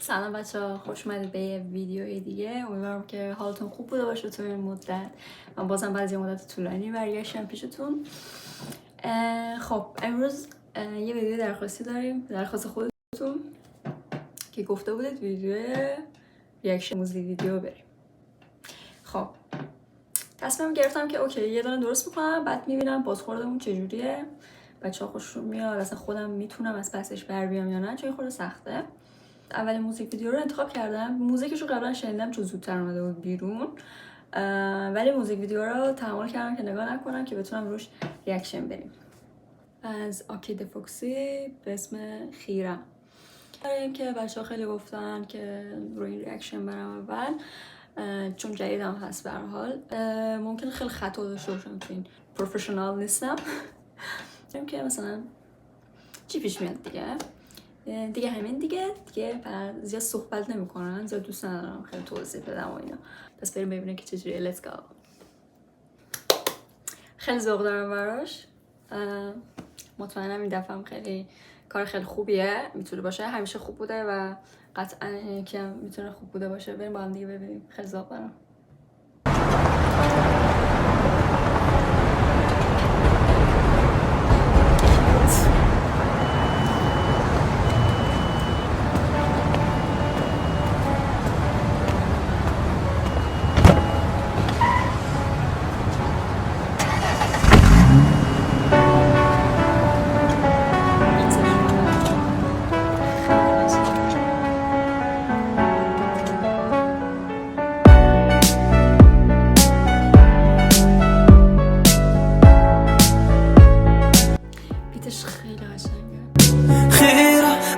سلام بچه‌ها، خوش اومدید به یه ویدیوی دیگه. امیدوارم که حالتون خوب بوده باشه تو این مدت. من بازم بعد از یه مدت طولانی برگشتم پیشتون. خب امروز یه ویدیو درخواستی داریم، درخواست خودتون که گفته بودید ویدیو ریاکشن موزیک ویدیو بریم. خب تصمیم گرفتم که اوکی یه دونه درست میکنم، بعد میبینم بازخوردمون چجوریه، بچه‌ها خوششون میاد، اصلا خودم میتونم از پسش بر بیام یا نه، چون خود سخته. اولین موزیک ویدیو رو انتخاب کردم. موزیکش رو قبلا شنیدم چون زودتر اومده بود بیرون، ولی موزیک ویدیو رو تحمل کردم که نگاه نکنم که بتونم روش ریاکشن بریم. از آکید فوکسی به اسم خیره. برای اینکه بچه‌ها خیلی گفتن که روی ریاکشن برم اول، چون جدیدم هست به هر حال ممکن خیلی خطا داشته باشم، چون پروفشنال نیستم. که مثلا چی پیش میاد دیگه همین دیگه زیاد صحبت نمیکنن، زیاد دوست ندارم خیلی توضیح بدم و اینا. پس بریم ببینیم که چجوریه. لیتس گو. خیلی ذوق دارم براش. مطمئنم این دفعه هم خیلی کار خیلی خوبیه میتونه باشه، همیشه خوب بوده و قطعا که میتونه خوب بوده باشه. بریم با هم دیگه ببینیم. خیلی ذوق دارم.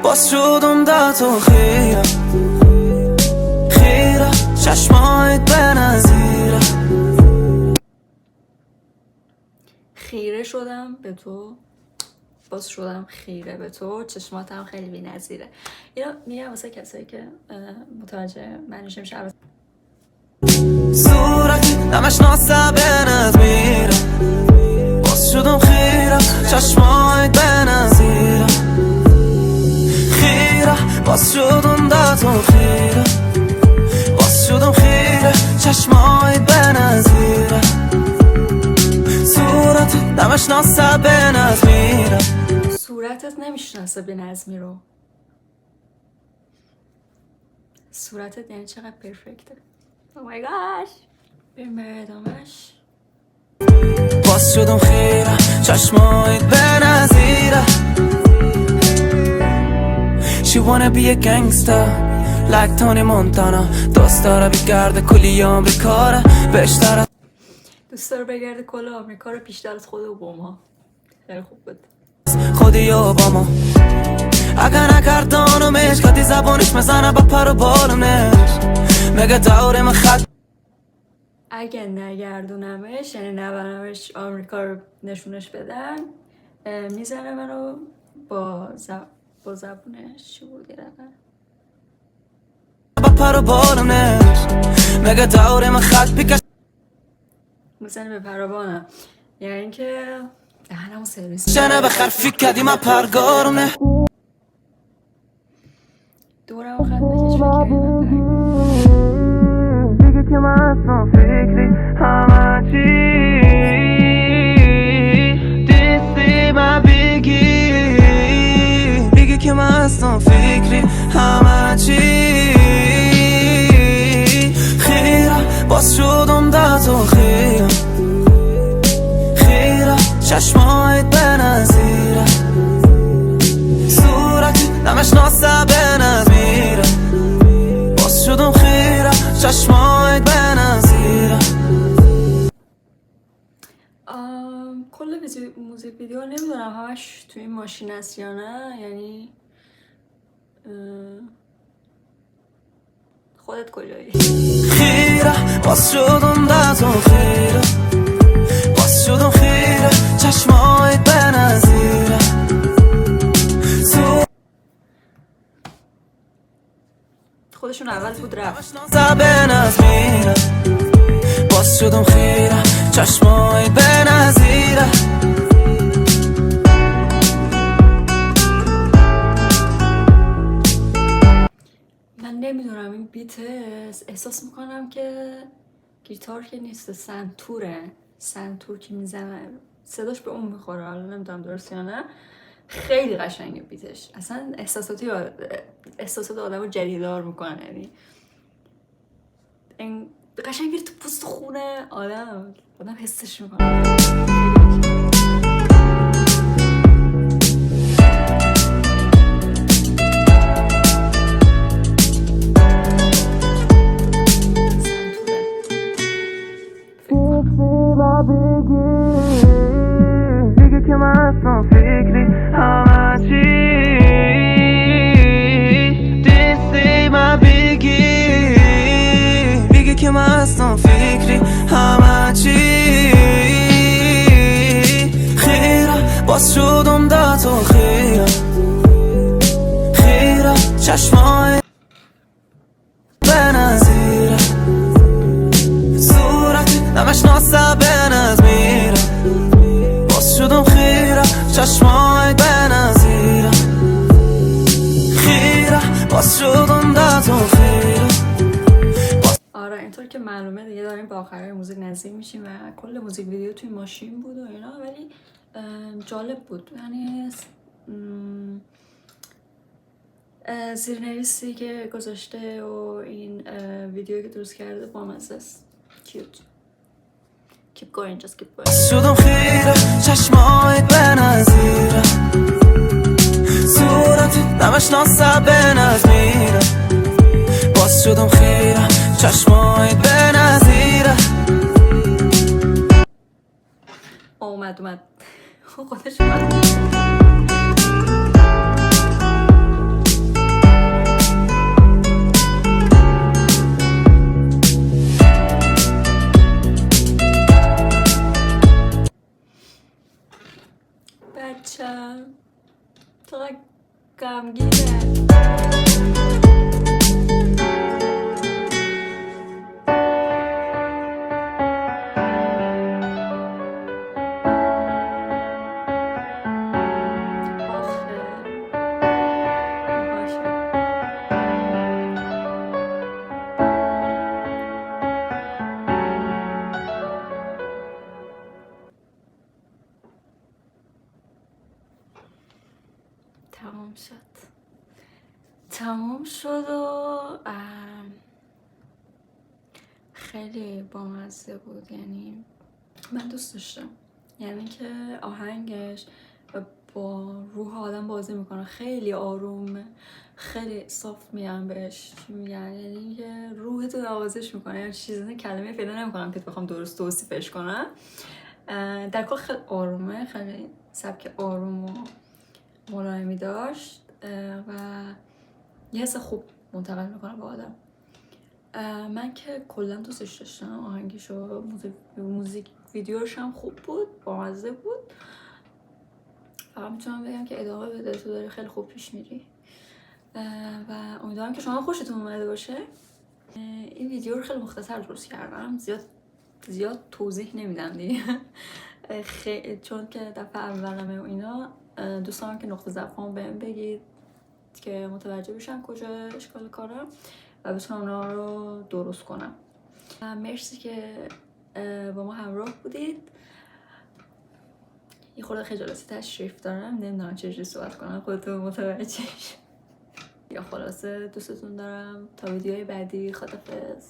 باز شدم در تو خیره خیره چشمایت به نظیره خیره شدم به تو، باز شدم خیره به تو، چشماتم خیلی بی نظیره. اینا میگم واسه کسایی که متوجه معنیش نمیشه. صورتی نمش ناسبنت میره باز شدم خیره چشمایت به نظیره خیره باز شدم در تو خیره باز شدم خیره چشمایت به نظیره صورت نمشناسه به نظمیره. صورتت نمیشناسه به نظمی رو. صورتت یعنی چقدر پرفکته. او مای گاش. بریم به ادامهش. باز شدم خیره چشمایت به نظیره She wanna be a gangster like Tony Montana. دوست داره بگرده کلی آمریکا رو بیشتر، دوست داره بگرده کل آمریکا رو بیشتر از خود اوباما. خیلی خوب بود. خودی اوباما اگه نکردانمش کتی زبانش مزنه با پر و بالونش مگه داره من خط. اگه نگردونمش یعنی نبرمش آمریکا رو نشونش بدن، میزنه منو با زبونش. چی بود یه با پر و بالونش مگه داره من خط پیکش میزنه به پروانم، یعنی که دهنمو سرویس جنه بخر فکر کردی من پرگارونه دورمو خط بکش فکر کردی من پرگارونه دیگه که من اصلا فکری همه چی دیستی من بگی دیگه که من اصلا فکری همه چی خیره باز شدم در تو خیره خیره چشمایت به نظیره صورتی نمشناسه به نظمیره باز شدم خیره چشمایت به نظیره. کل موزیک ویدیو نمیدونم همش توی این ماشین است یا نه، یعنی خودت کجایی؟ خیره باز شدم در تو خیره باز شدم خیره چشمایت به نظیره خودشون اول بود رفت به نظمیره باز شدم خیره چشمایت به نظیره اصلا نمیدونم این بیت احساس میکنم که گیتار که نیست، سنتور که میزنه صداش به اون میخوره، حالا نمیدونم درست یا نه. خیلی قشنگه بیتش، اصلا احساسات آدم رو جریدار میکنه، یعنی این قشنگ میره تو پوست خونه آدم حسش میکنه. دیگه که من اصلا فکری همه چی دیستی من بگی دیگه که من اصلا فکری همه چی خیره باز شدم در تو خیره چشمای بنظیره صورت نمش ناسه بنظ میره باز شدم خیره چشمای بنظیره خیره باز شدم در تو خیره. آره اینطور که معلومه دیگه داریم به آخرای موزیک نزدیک میشیم و کل موزیک ویدیو توی ماشین بود و اینا، ولی جالب بود، یعنی زیرنویسی که گذاشته و این ویدیویی که درست کرده بامزه است. cute. keep going, just keep going. شدم خیره چشمای بنظیره صورت نمش ناسه بنظ میره باز شدم خیره چشمای بنظیره. اومد خودش اومد. بچم چقدر غمگینه. تمام شد و خیلی بامزه بود، یعنی من دوست داشتم، یعنی که آهنگش با روح آدم بازی میکنه، خیلی آرومه، خیلی صاف میگن بهش چی میگن، یعنی که روحتو نوازش میکنه، یعنی چیزی کلمه پیدا نمیکنم که بخوام درست توصیفش کنم. در کل خیلی آرومه، خیلی سبک آروم و ملایمی داشت و یه حس خوب منتقل میکنه به آدم. من که کلا دوستش داشتم آهنگشو، موزیک ویدیوش هم خوب بود، بامزه بود. فقط میتونم بگم که ادامه بده، تو داری خیلی خوب پیش میری و امیدوارم که شما خوشتون اومده باشه. این ویدیو رو خیلی مختصر درست کردم، زیاد توضیح نمیدم دیگه چون که دفعه اولمه و اینا. دوستان که نقطه ضعفام بهم بگید که متوجه بشن کجا اشکال کارم و بتونم اونا رو درست کنم. مرسی که با ما همراه بودید. یه خورده خجالتی تشریف دارم، نمیدونم چجوری صحبت کنم خودتون متوجه یا خلاصه دوستتون دارم. تا ویدیوهای بعدی، خدافظ.